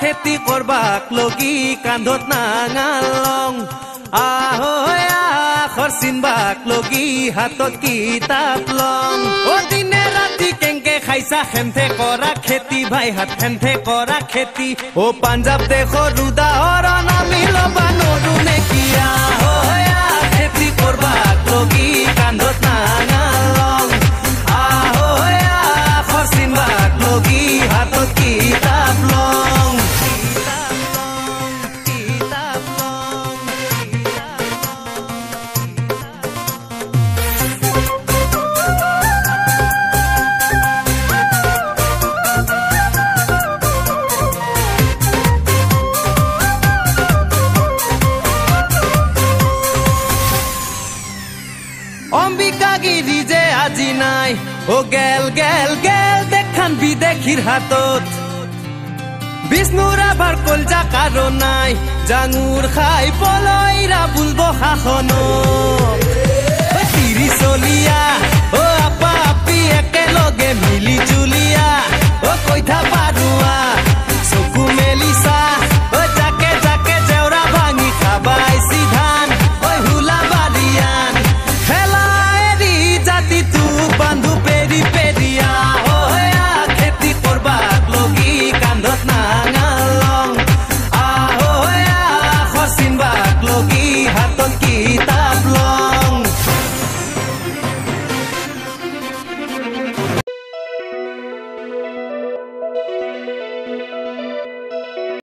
খেতি কৰবাক লগি কান্ধত নাঙালং আহৈ আখৰ চিনবাক লগি হাতত কিতাপ লং অ দিনে ৰাতি কেংকে খাইছা হেমথে কৰা খেতি ভাই হাত হেমথে কৰা খেতি অ পাঞ্জাব দেশৰ উদাহৰণ আমি ল'বা নৰো নেকি আহৈ খেতি কৰবাক লগি কান্ধত নাঙালং আহৈ আখৰ চিনবাক লগি হাতত কিতাপ লং অম্বিকাগিৰি যে আজি নাই ও গেল গেল গেল দেখান বিদেশীৰ হাতত বিষ্ণুৰাভাৰ কলজা কাৰো নাই জাঙুৰ খাই পলৈৰা বুলব শাসন তিৰি চলিয়া ও আপা আপি একেলগে মিলি জুলিয়া ও কৈথা